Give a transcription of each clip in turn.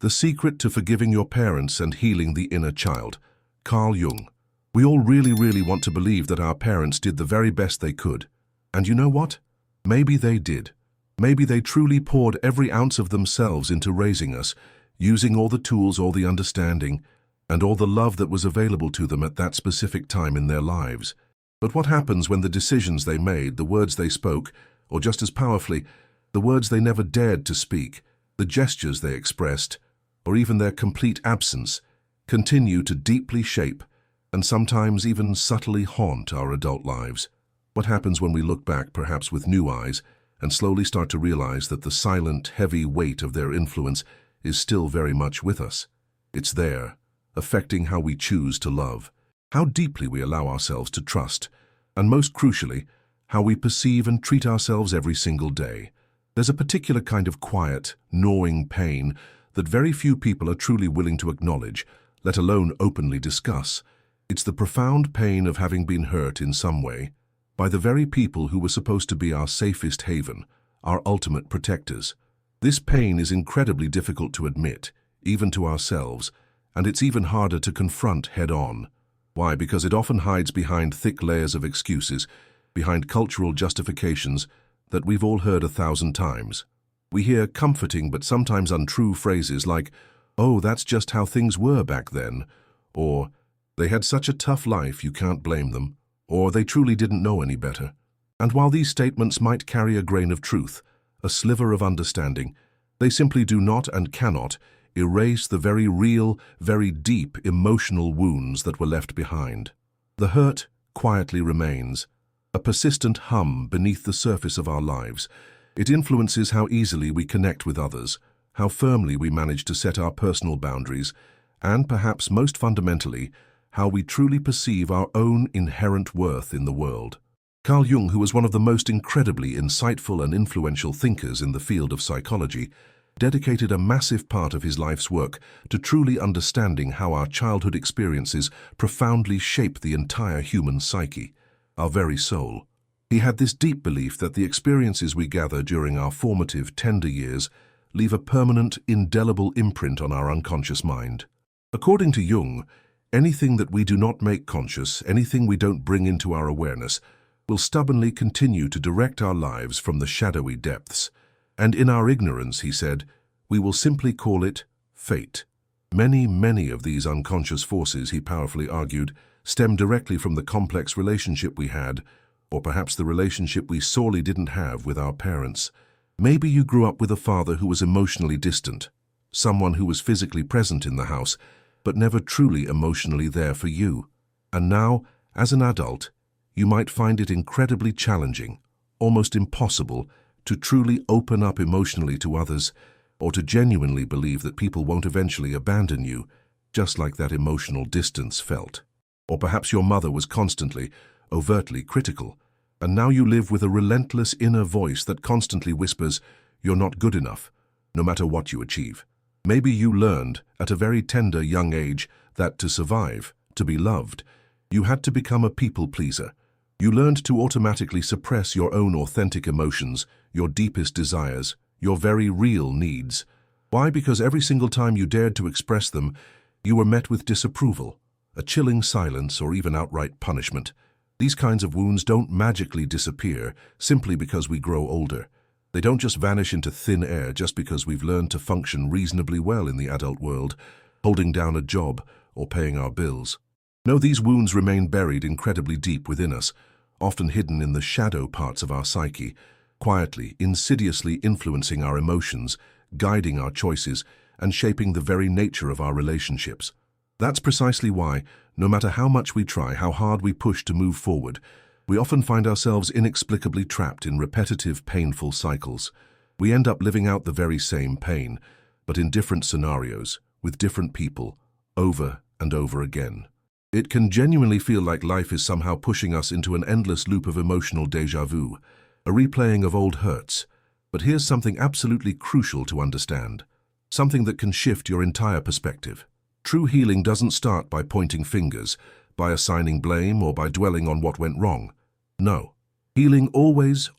The Secret to Forgiving Your Parents and Healing the Inner Child. Carl Jung. We all really want to believe that our parents did the very best they could. And you know what? Maybe they did. Maybe they truly poured every ounce of themselves into raising us, using all the tools, all the understanding, and all the love that was available to them at that specific time in their lives. But what happens when the decisions they made, the words they spoke, or just as powerfully, the words they never dared to speak, the gestures they expressed, or even their complete absence, continue to deeply shape and sometimes even subtly haunt our adult lives? What happens when we look back, perhaps with new eyes, and slowly start to realize that the silent, heavy weight of their influence is still very much with us? It's there, affecting how we choose to love, how deeply we allow ourselves to trust, and most crucially, how we perceive and treat ourselves every single day. There's a particular kind of quiet, gnawing pain that very few people are truly willing to acknowledge, let alone openly discuss. It's the profound pain of having been hurt in some way by the very people who were supposed to be our safest haven, our ultimate protectors. This pain is incredibly difficult to admit, even to ourselves, and it's even harder to confront head-on. Why? Because it often hides behind thick layers of excuses, behind cultural justifications that we've all heard 1,000 times. We hear comforting but sometimes untrue phrases like, "Oh, that's just how things were back then," or "They had such a tough life, you can't blame them," or "They truly didn't know any better." And while these statements might carry a grain of truth, a sliver of understanding, they simply do not and cannot erase the very real, very deep emotional wounds that were left behind. The hurt quietly remains, a persistent hum beneath the surface of our lives. It influences how easily we connect with others, how firmly we manage to set our personal boundaries, and perhaps most fundamentally, how we truly perceive our own inherent worth in the world. Carl Jung, who was one of the most incredibly insightful and influential thinkers in the field of psychology, dedicated a massive part of his life's work to truly understanding how our childhood experiences profoundly shape the entire human psyche, our very soul. He had this deep belief that the experiences we gather during our formative, tender years leave a permanent, indelible imprint on our unconscious mind. According to Jung, anything that we do not make conscious, anything we don't bring into our awareness, will stubbornly continue to direct our lives from the shadowy depths. And in our ignorance, he said, we will simply call it fate. Many of these unconscious forces, he powerfully argued, stem directly from the complex relationship we had, or perhaps the relationship we sorely didn't have with our parents. Maybe you grew up with a father who was emotionally distant, someone who was physically present in the house, but never truly emotionally there for you. And now, as an adult, you might find it incredibly challenging, almost impossible, to truly open up emotionally to others, or to genuinely believe that people won't eventually abandon you, just like that emotional distance felt. Or perhaps your mother was constantly, overtly critical, and now you live with a relentless inner voice that constantly whispers, "You're not good enough," no matter what you achieve. Maybe you learned, at a very tender young age, that to survive, to be loved, you had to become a people pleaser. You learned to automatically suppress your own authentic emotions, your deepest desires, your very real needs. Why? Because every single time you dared to express them, you were met with disapproval, a chilling silence, or even outright punishment. These kinds of wounds don't magically disappear simply because we grow older. They don't just vanish into thin air just because we've learned to function reasonably well in the adult world, holding down a job or paying our bills. No, these wounds remain buried incredibly deep within us, often hidden in the shadow parts of our psyche, quietly, insidiously influencing our emotions, guiding our choices, and shaping the very nature of our relationships. That's precisely why, no matter how much we try, how hard we push to move forward, we often find ourselves inexplicably trapped in repetitive, painful cycles. We end up living out the very same pain, but in different scenarios, with different people, over and over again. It can genuinely feel like life is somehow pushing us into an endless loop of emotional déjà vu, a replaying of old hurts. But here's something absolutely crucial to understand, something that can shift your entire perspective. True healing doesn't start by pointing fingers, by assigning blame, or by dwelling on what went wrong. No. Healing always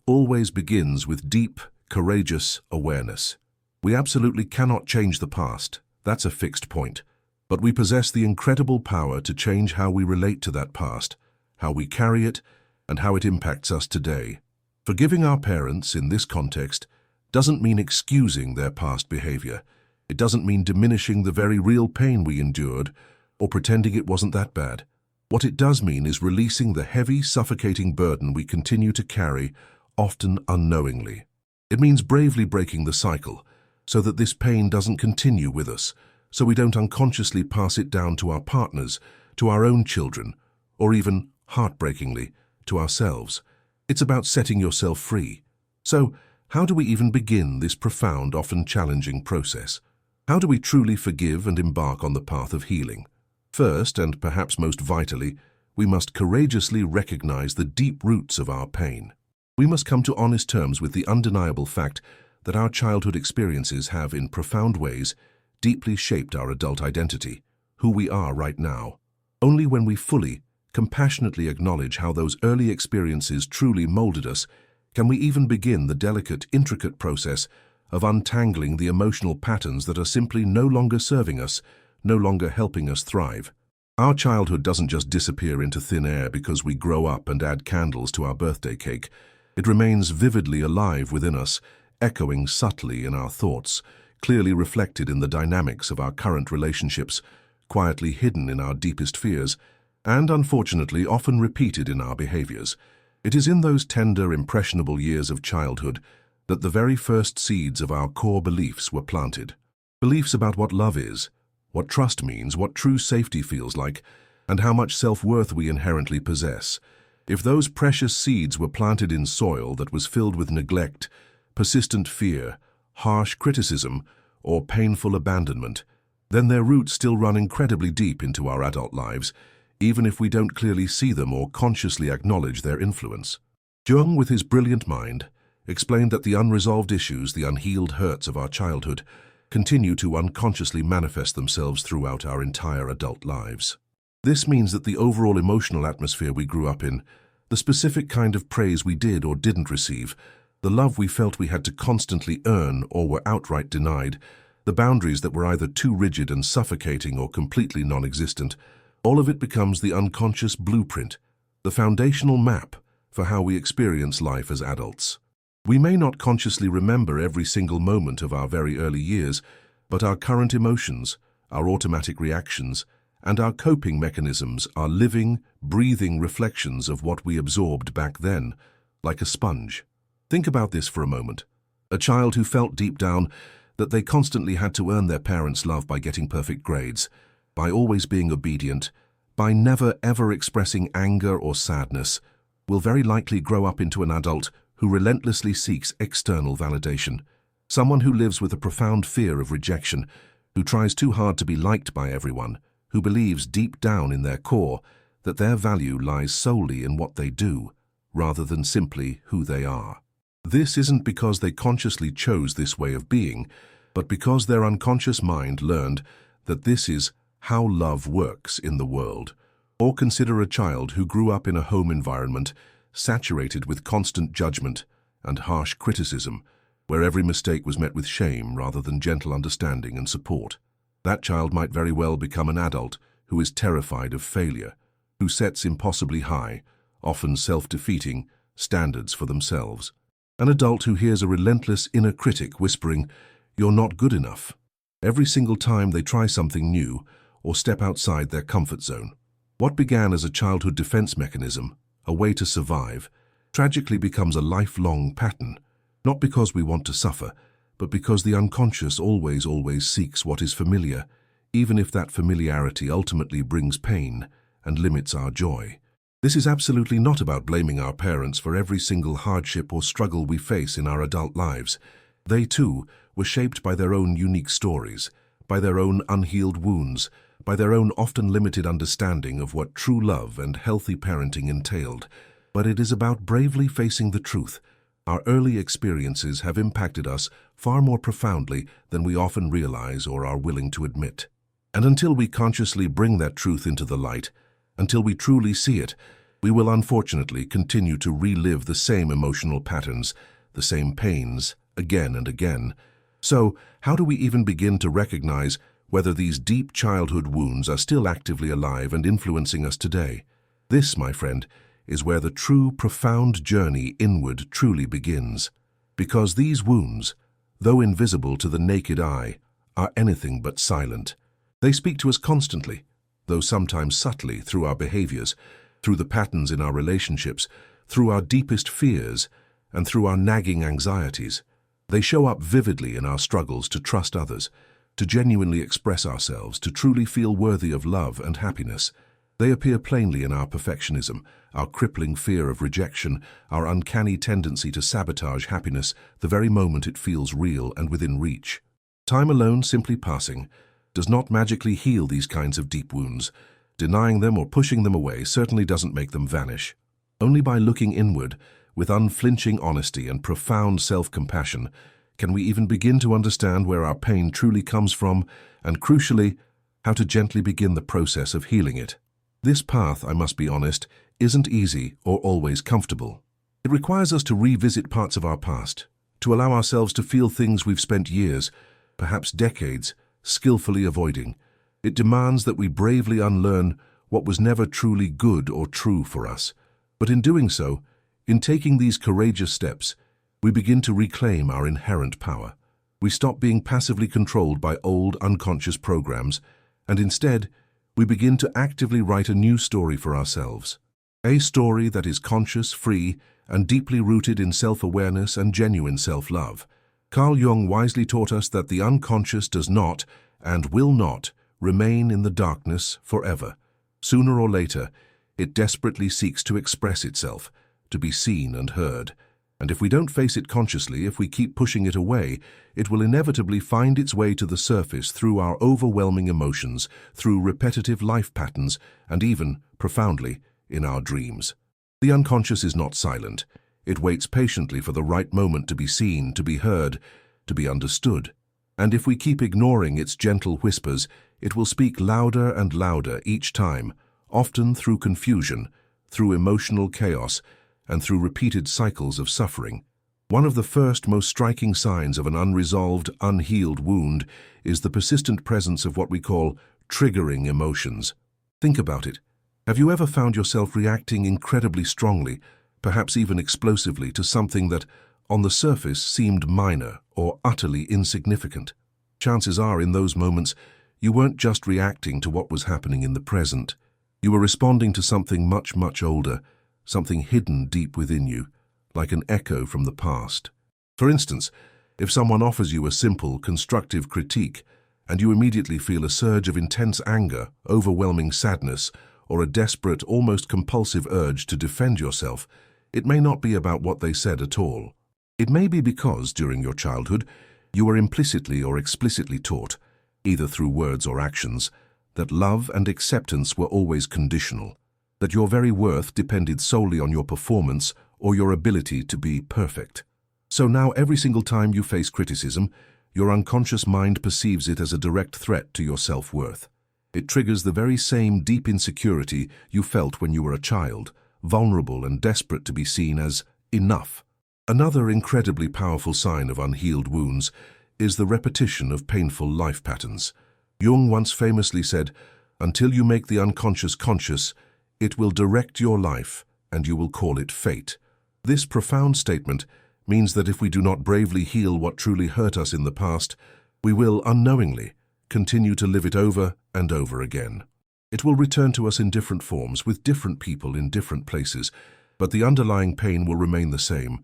begins with deep, courageous awareness. We absolutely cannot change the past, That's a fixed point. But we possess the incredible power to change how we relate to that past, how we carry it, and how it impacts us today. Forgiving our parents in this context doesn't mean excusing their past behavior. It doesn't mean diminishing the very real pain we endured or pretending it wasn't that bad. What it does mean is releasing the heavy, suffocating burden we continue to carry, often unknowingly. It means bravely breaking the cycle so that this pain doesn't continue with us, so we don't unconsciously pass it down to our partners, to our own children, or even, heartbreakingly, to ourselves. It's about setting yourself free. So, how do we even begin this profound, often challenging process? How do we truly forgive and embark on the path of healing? First, and perhaps most vitally, we must courageously recognize the deep roots of our pain. We must come to honest terms with the undeniable fact that our childhood experiences have, in profound ways, deeply shaped our adult identity, who we are right now. Only when we fully, compassionately acknowledge how those early experiences truly molded us can we even begin the delicate, intricate process of untangling the emotional patterns that are simply no longer serving us, no longer helping us thrive. Our childhood doesn't just disappear into thin air because we grow up and add candles to our birthday cake. It remains vividly alive within us, echoing subtly in our thoughts, clearly reflected in the dynamics of our current relationships, quietly hidden in our deepest fears, and unfortunately often repeated in our behaviors. It is in those tender, impressionable years of childhood that the very first seeds of our core beliefs were planted. Beliefs about what love is, what trust means, what true safety feels like, and how much self-worth we inherently possess. If those precious seeds were planted in soil that was filled with neglect, persistent fear, harsh criticism, or painful abandonment, then their roots still run incredibly deep into our adult lives, even if we don't clearly see them or consciously acknowledge their influence. Jung, with his brilliant mind, explained that the unresolved issues, the unhealed hurts of our childhood, continue to unconsciously manifest themselves throughout our entire adult lives. This means that the overall emotional atmosphere we grew up in, the specific kind of praise we did or didn't receive, the love we felt we had to constantly earn or were outright denied, the boundaries that were either too rigid and suffocating or completely non-existent, all of it becomes the unconscious blueprint, the foundational map for how we experience life as adults. We may not consciously remember every single moment of our very early years, but our current emotions, our automatic reactions, and our coping mechanisms are living, breathing reflections of what we absorbed back then, like a sponge. Think about this for a moment. A child who felt deep down that they constantly had to earn their parents' love by getting perfect grades, by always being obedient, by never ever expressing anger or sadness, will very likely grow up into an adult who relentlessly seeks external validation. Someone who lives with a profound fear of rejection, who tries too hard to be liked by everyone, who believes deep down in their core that their value lies solely in what they do, rather than simply who they are. This isn't because they consciously chose this way of being, but because their unconscious mind learned that this is how love works in the world. Or consider a child who grew up in a home environment saturated with constant judgment and harsh criticism, where every mistake was met with shame rather than gentle understanding and support. That child might very well become an adult who is terrified of failure, who sets impossibly high, often self-defeating, standards for themselves. An adult who hears a relentless inner critic whispering, "You're not good enough," every single time they try something new or step outside their comfort zone. What began as a childhood defense mechanism, a way to survive, tragically becomes a lifelong pattern, not because we want to suffer, but because the unconscious always seeks what is familiar, even if that familiarity ultimately brings pain and limits our joy. This is absolutely not about blaming our parents for every single hardship or struggle we face in our adult lives. They, too, were shaped by their own unique stories, by their own unhealed wounds, by their own often limited understanding of what true love and healthy parenting entailed. But it is about bravely facing the truth. Our early experiences have impacted us far more profoundly than we often realize or are willing to admit. And until we consciously bring that truth into the light, until we truly see it, we will unfortunately continue to relive the same emotional patterns, the same pains, again and again. So, how do we even begin to recognize whether these deep childhood wounds are still actively alive and influencing us today. This, my friend, is where the true, profound journey inward truly begins. Because these wounds, though invisible to the naked eye, are anything but silent. They speak to us constantly, though sometimes subtly, through our behaviors, through the patterns in our relationships, through our deepest fears, and through our nagging anxieties. They show up vividly in our struggles to trust others, to genuinely express ourselves, to truly feel worthy of love and happiness. They appear plainly in our perfectionism, our crippling fear of rejection, our uncanny tendency to sabotage happiness the very moment it feels real and within reach. Time alone, simply passing, does not magically heal these kinds of deep wounds. Denying them or pushing them away certainly doesn't make them vanish. Only by looking inward, with unflinching honesty and profound self-compassion, can we even begin to understand where our pain truly comes from and, crucially, how to gently begin the process of healing it. This path, I must be honest, isn't easy or always comfortable. It requires us to revisit parts of our past, to allow ourselves to feel things we've spent years, perhaps decades, skillfully avoiding. It demands that we bravely unlearn what was never truly good or true for us. But in doing so, in taking these courageous steps, we begin to reclaim our inherent power. We stop being passively controlled by old, unconscious programs, and instead, we begin to actively write a new story for ourselves. A story that is conscious, free, and deeply rooted in self-awareness and genuine self-love. Carl Jung wisely taught us that the unconscious does not, and will not, remain in the darkness forever. Sooner or later, it desperately seeks to express itself, to be seen and heard. And if we don't face it consciously, if we keep pushing it away, it will inevitably find its way to the surface through our overwhelming emotions, through repetitive life patterns, and even, profoundly, in our dreams. The unconscious is not silent. It waits patiently for the right moment to be seen, to be heard, to be understood. And if we keep ignoring its gentle whispers, it will speak louder and louder each time, often through confusion, through emotional chaos, and through repeated cycles of suffering. One of the first, most striking signs of an unresolved, unhealed wound is the persistent presence of what we call triggering emotions. Think about it. Have you ever found yourself reacting incredibly strongly, perhaps even explosively, to something that, on the surface, seemed minor or utterly insignificant? Chances are, in those moments, you weren't just reacting to what was happening in the present. You were responding to something much, much older, something hidden deep within you, like an echo from the past. For instance, if someone offers you a simple, constructive critique, and you immediately feel a surge of intense anger, overwhelming sadness, or a desperate, almost compulsive urge to defend yourself, it may not be about what they said at all. It may be because, during your childhood, you were implicitly or explicitly taught, either through words or actions, that love and acceptance were always conditional, that your very worth depended solely on your performance or your ability to be perfect. So now every single time you face criticism, your unconscious mind perceives it as a direct threat to your self-worth. It triggers the very same deep insecurity you felt when you were a child, vulnerable and desperate to be seen as enough. Another incredibly powerful sign of unhealed wounds is the repetition of painful life patterns. Jung once famously said, "Until you make the unconscious conscious, it will direct your life, and you will call it fate." This profound statement means that if we do not bravely heal what truly hurt us in the past, we will, unknowingly, continue to live it over and over again. It will return to us in different forms, with different people in different places, but the underlying pain will remain the same,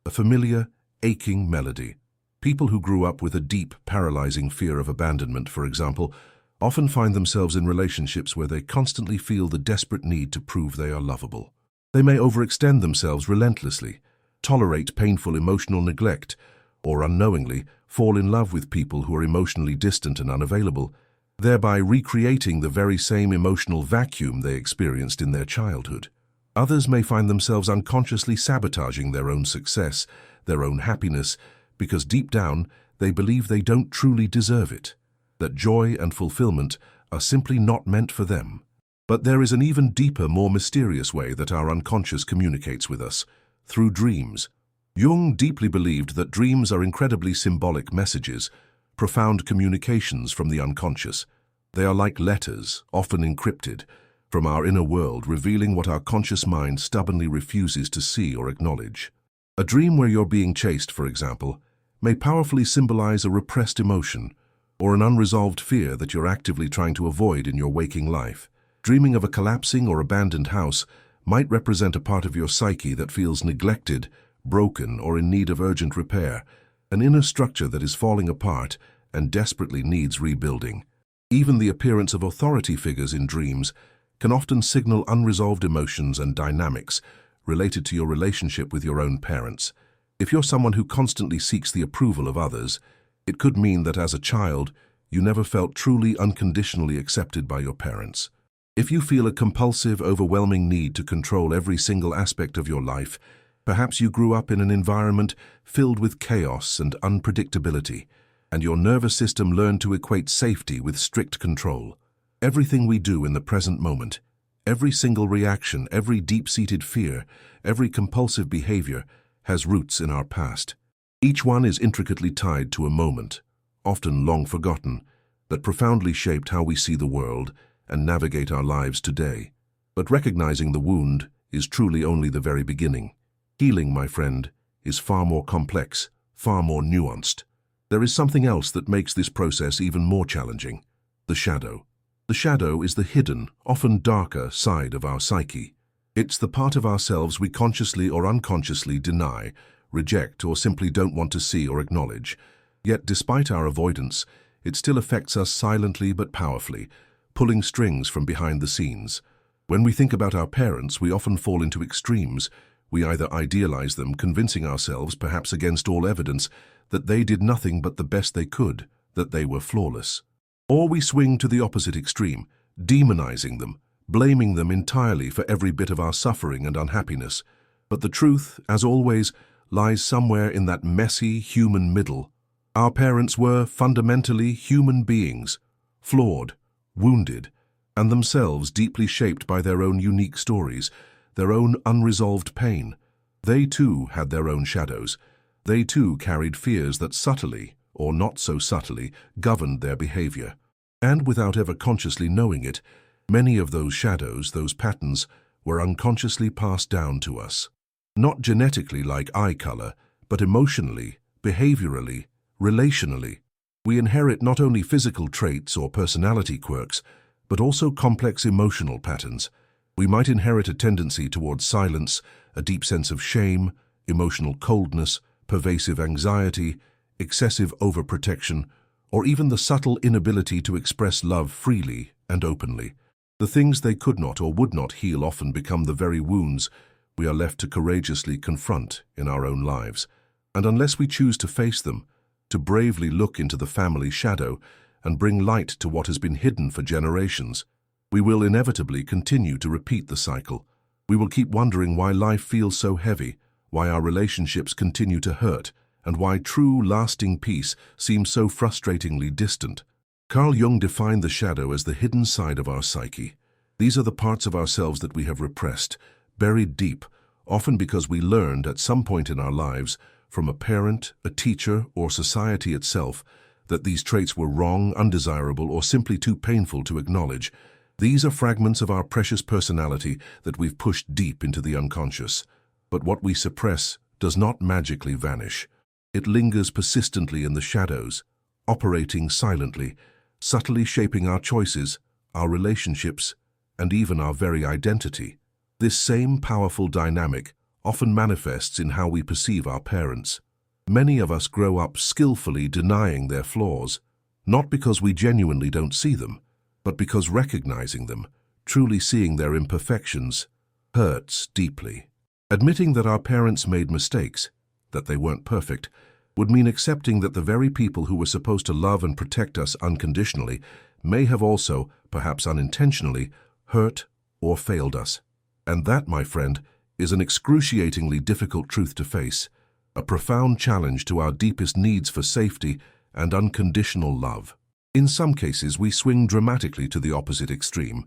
a familiar, aching melody. People who grew up with a deep, paralyzing fear of abandonment, for example, often find themselves in relationships where they constantly feel the desperate need to prove they are lovable. They may overextend themselves relentlessly, tolerate painful emotional neglect, or unknowingly fall in love with people who are emotionally distant and unavailable, thereby recreating the very same emotional vacuum they experienced in their childhood. Others may find themselves unconsciously sabotaging their own success, their own happiness, because deep down they believe they don't truly deserve it, that joy and fulfillment are simply not meant for them. But there is an even deeper, more mysterious way that our unconscious communicates with us, through dreams. Jung deeply believed that dreams are incredibly symbolic messages, profound communications from the unconscious. They are like letters, often encrypted, from our inner world, revealing what our conscious mind stubbornly refuses to see or acknowledge. A dream where you're being chased, for example, may powerfully symbolize a repressed emotion or an unresolved fear that you're actively trying to avoid in your waking life. Dreaming of a collapsing or abandoned house might represent a part of your psyche that feels neglected, broken, or in need of urgent repair, an inner structure that is falling apart and desperately needs rebuilding. Even the appearance of authority figures in dreams can often signal unresolved emotions and dynamics related to your relationship with your own parents. If you're someone who constantly seeks the approval of others, it could mean that as a child, you never felt truly unconditionally accepted by your parents. If you feel a compulsive, overwhelming need to control every single aspect of your life, perhaps you grew up in an environment filled with chaos and unpredictability, and your nervous system learned to equate safety with strict control. Everything we do in the present moment, every single reaction, every deep-seated fear, every compulsive behavior has roots in our past. Each one is intricately tied to a moment, often long forgotten, that profoundly shaped how we see the world and navigate our lives today. But recognizing the wound is truly only the very beginning. Healing, my friend, is far more complex, far more nuanced. There is something else that makes this process even more challenging: the shadow. The shadow is the hidden, often darker side of our psyche. It's the part of ourselves we consciously or unconsciously deny, reject, or simply don't want to see or acknowledge. Yet, despite our avoidance, it still affects us silently but powerfully, pulling strings from behind the scenes. When we think about our parents, we often fall into extremes. We either idealize them, convincing ourselves, perhaps against all evidence, that they did nothing but the best they could, that they were flawless. Or we swing to the opposite extreme, demonizing them, blaming them entirely for every bit of our suffering and unhappiness. But the truth, as always, lies somewhere in that messy human middle. Our parents were fundamentally human beings, flawed, wounded, and themselves deeply shaped by their own unique stories, their own unresolved pain. They too had their own shadows. They too carried fears that subtly, or not so subtly, governed their behavior. And without ever consciously knowing it, many of those shadows, those patterns, were unconsciously passed down to us. Not genetically like eye color, but emotionally, behaviorally, relationally. We inherit not only physical traits or personality quirks, but also complex emotional patterns. We might inherit a tendency towards silence, a deep sense of shame, emotional coldness, pervasive anxiety, excessive overprotection, or even the subtle inability to express love freely and openly. The things they could not or would not heal often become the very wounds we are left to courageously confront in our own lives. And unless we choose to face them, to bravely look into the family shadow and bring light to what has been hidden for generations, we will inevitably continue to repeat the cycle. We will keep wondering why life feels so heavy, why our relationships continue to hurt, and why true, lasting peace seems so frustratingly distant. Carl Jung defined the shadow as the hidden side of our psyche. These are the parts of ourselves that we have repressed, buried deep, often because we learned at some point in our lives, from a parent, a teacher, or society itself, that these traits were wrong, undesirable, or simply too painful to acknowledge. These are fragments of our precious personality that we've pushed deep into the unconscious. But what we suppress does not magically vanish. It lingers persistently in the shadows, operating silently, subtly shaping our choices, our relationships, and even our very identity. This same powerful dynamic often manifests in how we perceive our parents. Many of us grow up skillfully denying their flaws, not because we genuinely don't see them, but because recognizing them, truly seeing their imperfections, hurts deeply. Admitting that our parents made mistakes, that they weren't perfect, would mean accepting that the very people who were supposed to love and protect us unconditionally may have also, perhaps unintentionally, hurt or failed us. And that, my friend, is an excruciatingly difficult truth to face, a profound challenge to our deepest needs for safety and unconditional love. In some cases, we swing dramatically to the opposite extreme,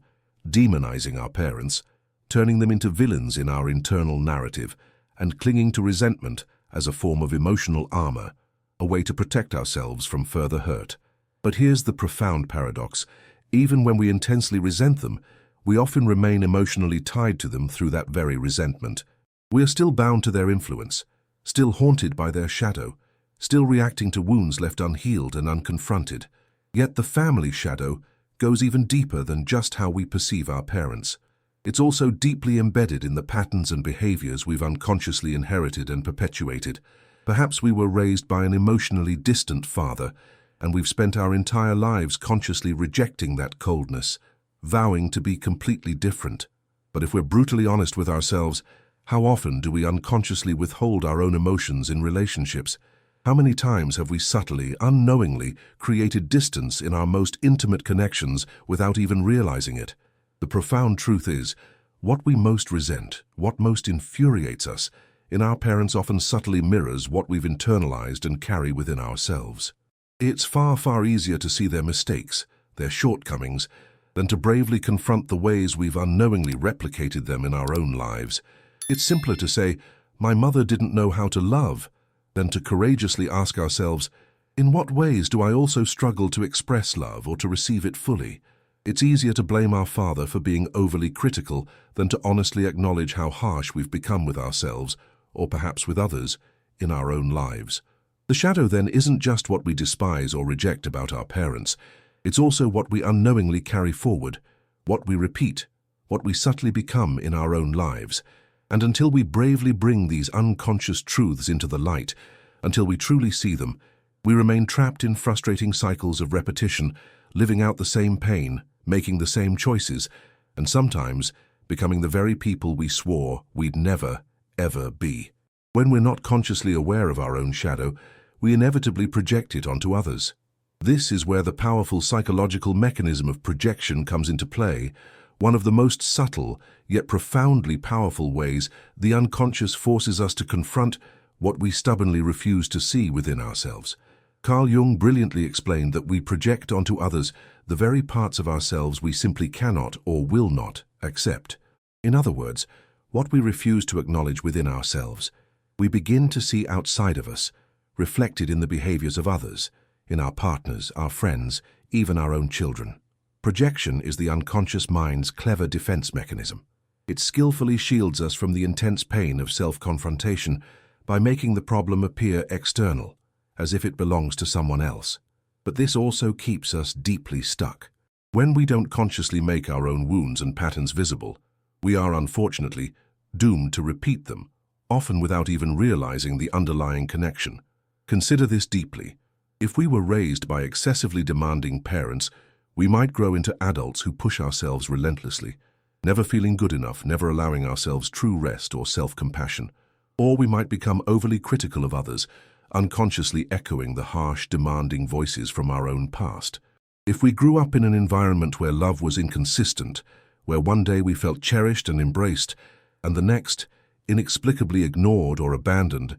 demonizing our parents, turning them into villains in our internal narrative, and clinging to resentment as a form of emotional armor. a way to protect ourselves from further hurt. But here's the profound paradox. Even when we intensely resent them, we often remain emotionally tied to them through that very resentment. We are still bound to their influence, still haunted by their shadow, still reacting to wounds left unhealed and unconfronted. Yet the family shadow goes even deeper than just how we perceive our parents. It's also deeply embedded in the patterns and behaviors we've unconsciously inherited and perpetuated. Perhaps we were raised by an emotionally distant father, and we've spent our entire lives consciously rejecting that coldness, vowing to be completely different. But if we're brutally honest with ourselves, how often do we unconsciously withhold our own emotions in relationships? How many times have we subtly, unknowingly, created distance in our most intimate connections without even realizing it? The profound truth is, what we most resent, what most infuriates us, in our parents often subtly mirrors what we've internalized and carry within ourselves. It's far, far easier to see their mistakes, their shortcomings, than to bravely confront the ways we've unknowingly replicated them in our own lives. It's simpler to say, "My mother didn't know how to love," than to courageously ask ourselves, in what ways do I also struggle to express love or to receive it fully? It's easier to blame our father for being overly critical than to honestly acknowledge how harsh we've become with ourselves, or perhaps with others, in our own lives. The shadow then isn't just what we despise or reject about our parents, it's also what we unknowingly carry forward, what we repeat, what we subtly become in our own lives. And until we bravely bring these unconscious truths into the light, until we truly see them, we remain trapped in frustrating cycles of repetition, living out the same pain, making the same choices, and sometimes becoming the very people we swore we'd never, ever be. When we're not consciously aware of our own shadow, we inevitably project it onto others. This is where the powerful psychological mechanism of projection comes into play. One of the most subtle, yet profoundly powerful ways the unconscious forces us to confront what we stubbornly refuse to see within ourselves. Carl Jung brilliantly explained that we project onto others the very parts of ourselves we simply cannot or will not accept. In other words, what we refuse to acknowledge within ourselves, we begin to see outside of us, reflected in the behaviors of others, in our partners, our friends, even our own children. Projection is the unconscious mind's clever defense mechanism. It skillfully shields us from the intense pain of self-confrontation by making the problem appear external, as if it belongs to someone else. But this also keeps us deeply stuck. When we don't consciously make our own wounds and patterns visible, we are unfortunately doomed to repeat them, often without even realizing the underlying connection. Consider this deeply. If we were raised by excessively demanding parents, we might grow into adults who push ourselves relentlessly, never feeling good enough, never allowing ourselves true rest or self-compassion. Or we might become overly critical of others, unconsciously echoing the harsh, demanding voices from our own past. If we grew up in an environment where love was inconsistent, where one day we felt cherished and embraced, and the next, inexplicably ignored or abandoned,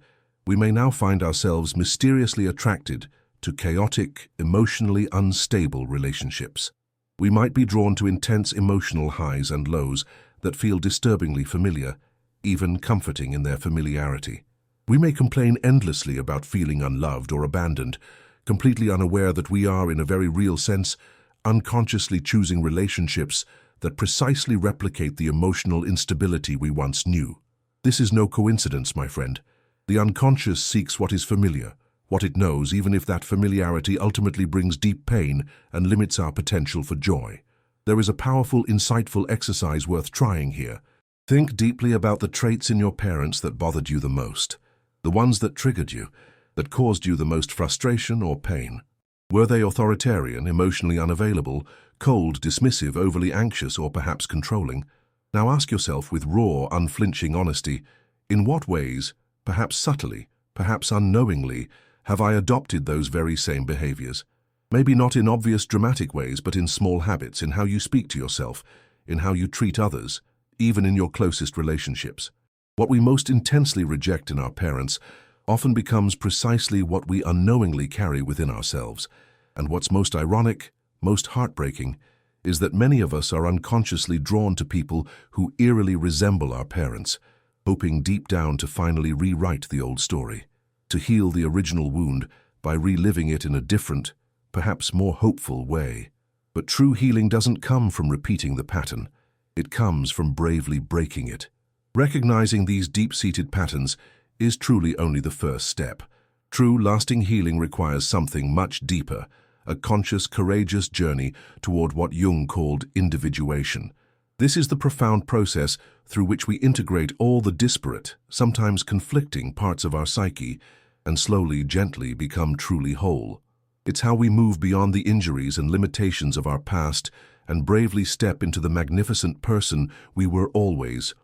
we may now find ourselves mysteriously attracted to chaotic, emotionally unstable relationships. We might be drawn to intense emotional highs and lows that feel disturbingly familiar, even comforting in their familiarity. We may complain endlessly about feeling unloved or abandoned, completely unaware that we are, in a very real sense, unconsciously choosing relationships that precisely replicate the emotional instability we once knew. This is no coincidence, my friend. The unconscious seeks what is familiar, what it knows, even if that familiarity ultimately brings deep pain and limits our potential for joy. There is a powerful, insightful exercise worth trying here. Think deeply about the traits in your parents that bothered you the most, the ones that triggered you, that caused you the most frustration or pain. Were they authoritarian, emotionally unavailable, cold, dismissive, overly anxious, or perhaps controlling? Now ask yourself with raw, unflinching honesty, in what ways, perhaps subtly, perhaps unknowingly, have I adopted those very same behaviors? Maybe not in obvious dramatic ways, but in small habits, in how you speak to yourself, in how you treat others, even in your closest relationships. What we most intensely reject in our parents often becomes precisely what we unknowingly carry within ourselves. And what's most ironic, most heartbreaking, is that many of us are unconsciously drawn to people who eerily resemble our parents, hoping deep down to finally rewrite the old story, to heal the original wound by reliving it in a different, perhaps more hopeful way. But true healing doesn't come from repeating the pattern. It comes from bravely breaking it. Recognizing these deep-seated patterns is truly only the first step. True, lasting healing requires something much deeper, a conscious, courageous journey toward what Jung called individuation. This is the profound process through which we integrate all the disparate, sometimes conflicting parts of our psyche and slowly, gently become truly whole. It's how we move beyond the injuries and limitations of our past and bravely step into the magnificent person we were always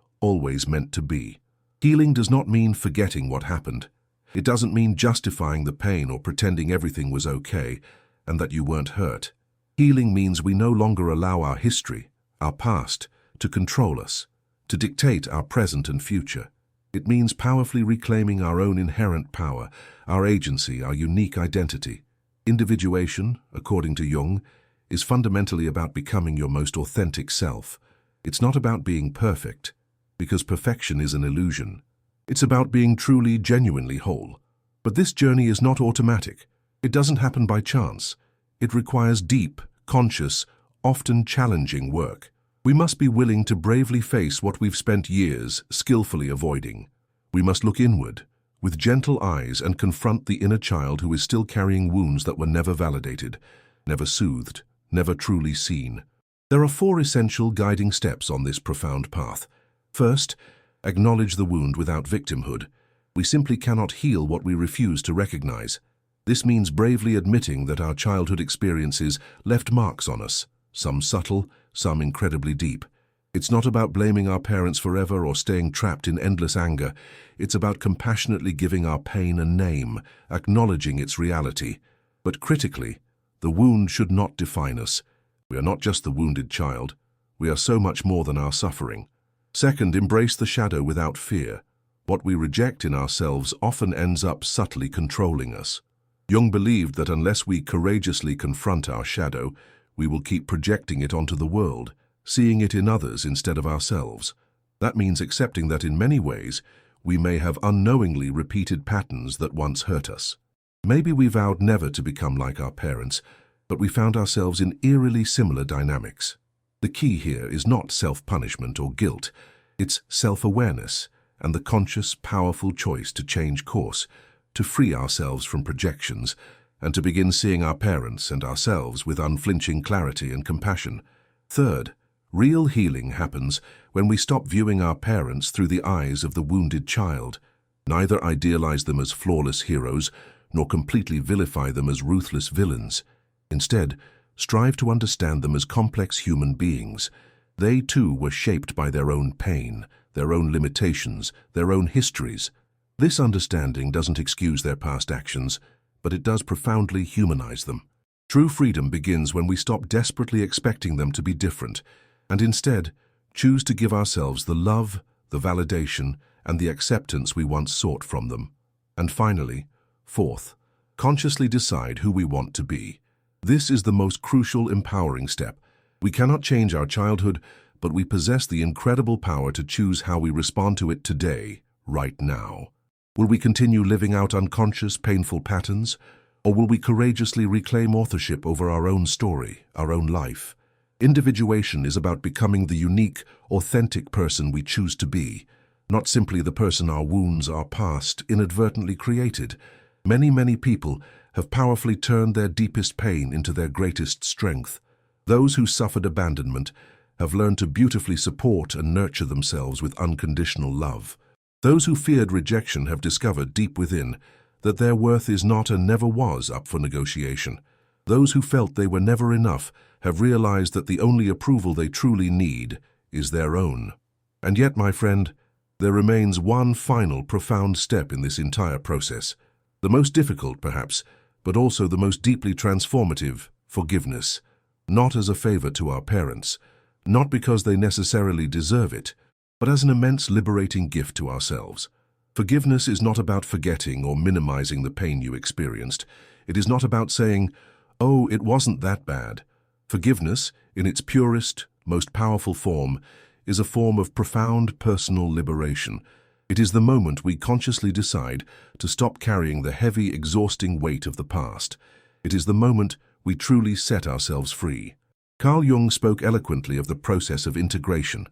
meant to be. Healing does not mean forgetting what happened. It doesn't mean justifying the pain or pretending everything was okay and that you weren't hurt. Healing means we no longer allow our history, our past, to control us, to dictate our present and future. It means powerfully reclaiming our own inherent power, our agency, our unique identity. Individuation, according to Jung, is fundamentally about becoming your most authentic self. It's not about being perfect, because perfection is an illusion. It's about being truly, genuinely whole. But this journey is not automatic. It doesn't happen by chance. It requires deep, conscious, often challenging work. We must be willing to bravely face what we've spent years skillfully avoiding. We must look inward, with gentle eyes, and confront the inner child who is still carrying wounds that were never validated, never soothed, never truly seen. There are 4 essential guiding steps on this profound path. First, acknowledge the wound without victimhood. We simply cannot heal what we refuse to recognize. This means bravely admitting that our childhood experiences left marks on us, some subtle, some incredibly deep. It's not about blaming our parents forever or staying trapped in endless anger. It's about compassionately giving our pain a name, acknowledging its reality. But critically, the wound should not define us. We are not just the wounded child. We are so much more than our suffering. Second, embrace the shadow without fear. What we reject in ourselves often ends up subtly controlling us. Jung believed that unless we courageously confront our shadow, we will keep projecting it onto the world, seeing it in others instead of ourselves. That means accepting that in many ways, we may have unknowingly repeated patterns that once hurt us. Maybe we vowed never to become like our parents, but we found ourselves in eerily similar dynamics. The key here is not self-punishment or guilt. It's self-awareness and the conscious, powerful choice to change course, to free ourselves from projections, and to begin seeing our parents and ourselves with unflinching clarity and compassion. Third, real healing happens when we stop viewing our parents through the eyes of the wounded child. Neither idealize them as flawless heroes, nor completely vilify them as ruthless villains. Instead, strive to understand them as complex human beings. They too were shaped by their own pain, their own limitations, their own histories. This understanding doesn't excuse their past actions, but it does profoundly humanize them. True freedom begins when we stop desperately expecting them to be different, and instead choose to give ourselves the love, the validation, and the acceptance we once sought from them. And finally, fourth, consciously decide who we want to be. This is the most crucial, empowering step. We cannot change our childhood, but we possess the incredible power to choose how we respond to it today, right now. Will we continue living out unconscious, painful patterns, or will we courageously reclaim authorship over our own story, our own life? Individuation is about becoming the unique, authentic person we choose to be, not simply the person our wounds, our past, inadvertently created. Many people have powerfully turned their deepest pain into their greatest strength. Those who suffered abandonment have learned to beautifully support and nurture themselves with unconditional love. Those who feared rejection have discovered deep within that their worth is not and never was up for negotiation. Those who felt they were never enough have realized that the only approval they truly need is their own. And yet, my friend, there remains one final profound step in this entire process. The most difficult, perhaps, but also the most deeply transformative: forgiveness. Not as a favor to our parents, not because they necessarily deserve it, but as an immense liberating gift to ourselves. Forgiveness is not about forgetting or minimizing the pain you experienced. It is not about saying, "Oh, it wasn't that bad." Forgiveness, in its purest, most powerful form, is a form of profound personal liberation. It is the moment we consciously decide to stop carrying the heavy, exhausting weight of the past. It is the moment we truly set ourselves free. Carl Jung spoke eloquently of the process of integration,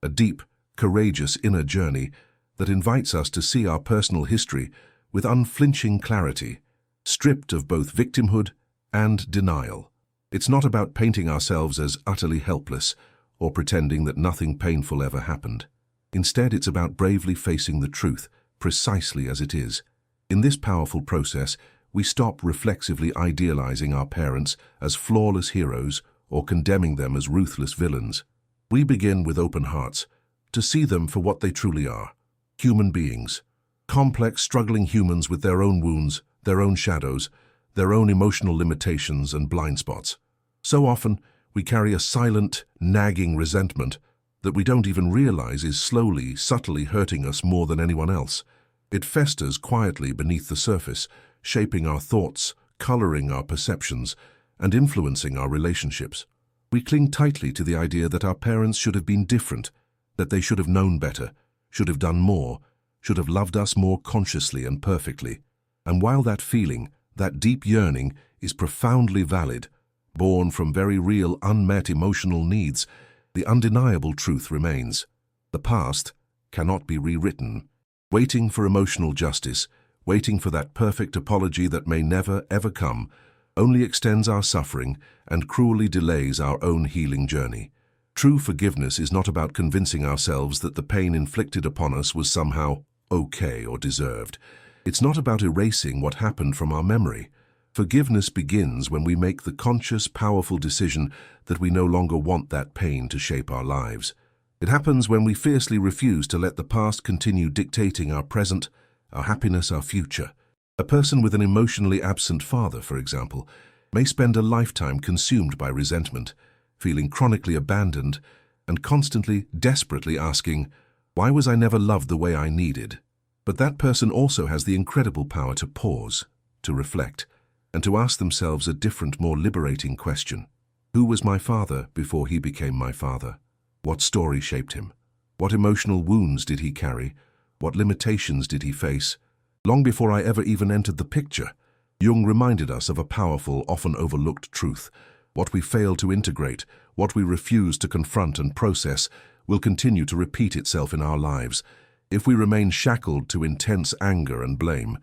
a deep, courageous inner journey that invites us to see our personal history with unflinching clarity, stripped of both victimhood and denial. It's not about painting ourselves as utterly helpless or pretending that nothing painful ever happened. Instead, it's about bravely facing the truth precisely as it is. In this powerful process, we stop reflexively idealizing our parents as flawless heroes or condemning them as ruthless villains. We begin with open hearts to see them for what they truly are: human beings, complex, struggling humans with their own wounds, their own shadows, their own emotional limitations and blind spots. So often, we carry a silent, nagging resentment that we don't even realize is slowly, subtly hurting us more than anyone else. It festers quietly beneath the surface, shaping our thoughts, coloring our perceptions, and influencing our relationships. We cling tightly to the idea that our parents should have been different, that they should have known better, should have done more, should have loved us more consciously and perfectly. And while that feeling, that deep yearning, is profoundly valid, born from very real unmet emotional needs, the undeniable truth remains: the past cannot be rewritten. Waiting for emotional justice, waiting for that perfect apology that may never, ever come, only extends our suffering and cruelly delays our own healing journey. True forgiveness is not about convincing ourselves that the pain inflicted upon us was somehow okay or deserved. It's not about erasing what happened from our memory. Forgiveness begins when we make the conscious, powerful decision that we no longer want that pain to shape our lives. It happens when we fiercely refuse to let the past continue dictating our present, our happiness, our future. A person with an emotionally absent father, for example, may spend a lifetime consumed by resentment, feeling chronically abandoned, and constantly, desperately asking, "Why was I never loved the way I needed?" But that person also has the incredible power to pause, to reflect, and to ask themselves a different, more liberating question. Who was my father before he became my father? What story shaped him? What emotional wounds did he carry? What limitations did he face? Long before I ever even entered the picture, Jung reminded us of a powerful, often overlooked truth. What we fail to integrate, what we refuse to confront and process, will continue to repeat itself in our lives. If we remain shackled to intense anger and blame,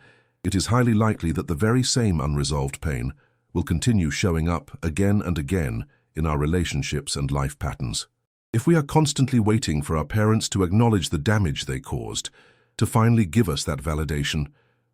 it is highly likely that the very same unresolved pain will continue showing up again and again in our relationships and life patterns. If we are constantly waiting for our parents to acknowledge the damage they caused, to finally give us that validation,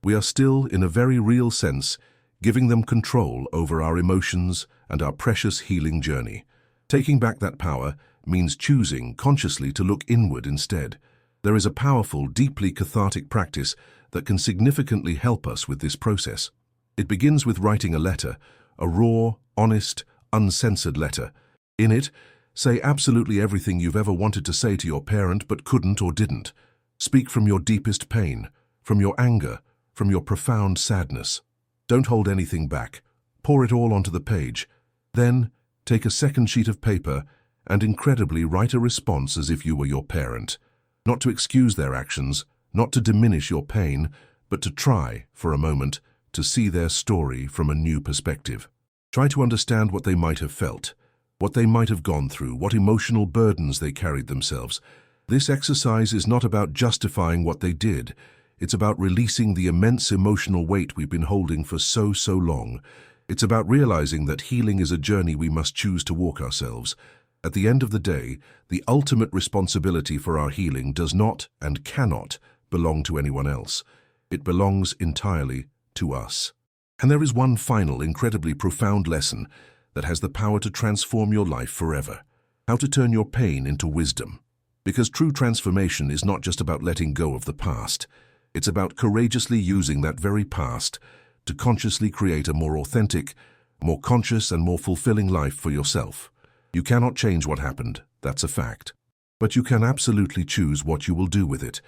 we are still, in a very real sense, giving them control over our emotions and our precious healing journey. Taking back that power means choosing consciously to look inward instead. There is a powerful, deeply cathartic practice that can significantly help us with this process. It begins with writing a letter, a raw, honest, uncensored letter. In it, say absolutely everything you've ever wanted to say to your parent but couldn't or didn't. Speak from your deepest pain, from your anger, from your profound sadness. Don't hold anything back. Pour it all onto the page. Then, take a second sheet of paper and incredibly write a response as if you were your parent. Not to excuse their actions, not to diminish your pain, but to try, for a moment, to see their story from a new perspective. Try to understand what they might have felt, what they might have gone through, what emotional burdens they carried themselves. This exercise is not about justifying what they did. It's about releasing the immense emotional weight we've been holding for so long. It's about realizing that healing is a journey we must choose to walk ourselves. At the end of the day, the ultimate responsibility for our healing does not and cannot belong to anyone else. It belongs entirely to us. And there is one final, incredibly profound lesson that has the power to transform your life forever: how to turn your pain into wisdom. Because true transformation is not just about letting go of the past. It's about courageously using that very past to consciously create a more authentic, more conscious and more fulfilling life for yourself. You cannot change what happened, that's a fact. But you can absolutely choose what you will do with it,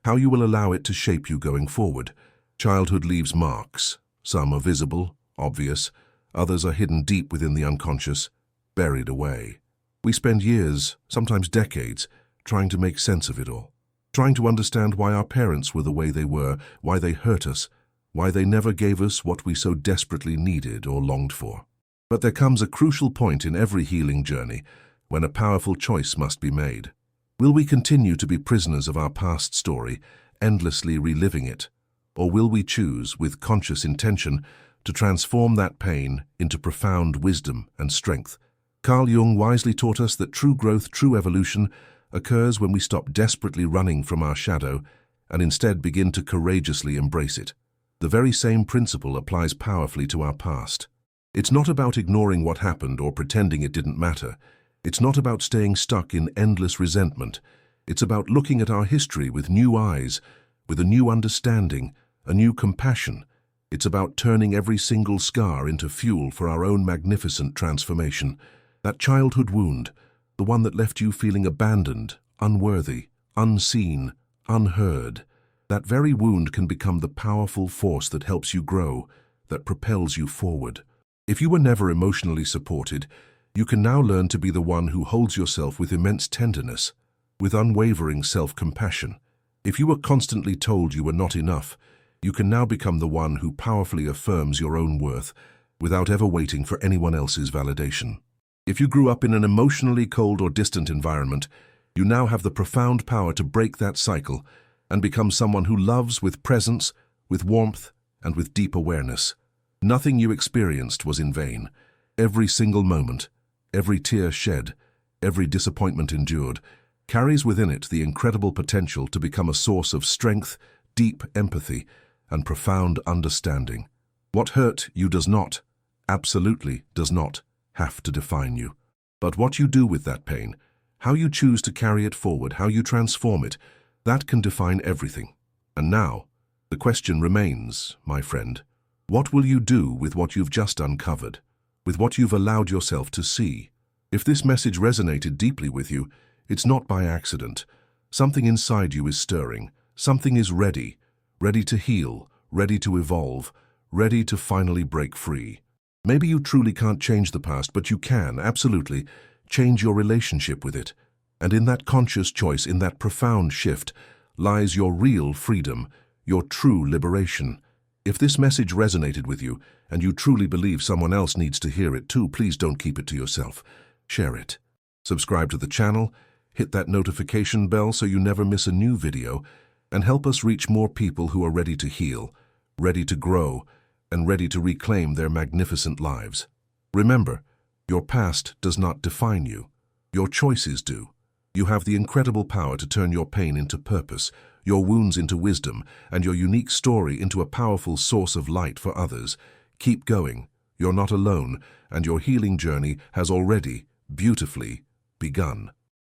how you will allow it to shape you going forward. Childhood leaves marks. Some are visible, obvious. Others are hidden deep within the unconscious, buried away. We spend years, sometimes decades, trying to make sense of it all. trying to understand why our parents were the way they were, why they hurt us, why they never gave us what we so desperately needed or longed for. But there comes a crucial point in every healing journey when a powerful choice must be made. Will we continue to be prisoners of our past story, endlessly reliving it, or will we choose, with conscious intention, to transform that pain into profound wisdom and strength? Carl Jung wisely taught us that true growth, true evolution, occurs when we stop desperately running from our shadow and instead begin to courageously embrace it. The very same principle applies powerfully to our past. It's not about ignoring what happened or pretending it didn't matter. It's not about staying stuck in endless resentment. It's about looking at our history with new eyes, with a new understanding, a new compassion. It's about turning every single scar into fuel for our own magnificent transformation. That childhood wound, the one that left you feeling abandoned, unworthy, unseen, unheard, that very wound can become the powerful force that helps you grow, that propels you forward. If you were never emotionally supported, you can now learn to be the one who holds yourself with immense tenderness, with unwavering self-compassion. If you were constantly told you were not enough, you can now become the one who powerfully affirms your own worth without ever waiting for anyone else's validation. If you grew up in an emotionally cold or distant environment, you now have the profound power to break that cycle and become someone who loves with presence, with warmth, and with deep awareness. Nothing you experienced was in vain. Every single moment, every tear shed, every disappointment endured, carries within it the incredible potential to become a source of strength, deep empathy, and profound understanding. What hurt you does not, absolutely does not, have to define you. But what you do with that pain, how you choose to carry it forward, how you transform it, that can define everything. And now, the question remains, my friend, what will you do with what you've just uncovered, with what you've allowed yourself to see? If this message resonated deeply with you, it's not by accident. Something inside you is stirring. Something is ready to heal, ready to evolve, ready to finally break free. Maybe you truly can't change the past, but you can, absolutely, change your relationship with it. And in that conscious choice, in that profound shift, lies your real freedom, your true liberation. If this message resonated with you, and you truly believe someone else needs to hear it too, please don't keep it to yourself. Share it. Subscribe to the channel, hit that notification bell so you never miss a new video, and help us reach more people who are ready to heal, ready to grow, and ready to reclaim their magnificent lives. Remember, your past does not define you. Your choices do. You have the incredible power to turn your pain into purpose, your wounds into wisdom, and your unique story into a powerful source of light for others. Keep going. You're not alone, and your healing journey has already, beautifully, begun.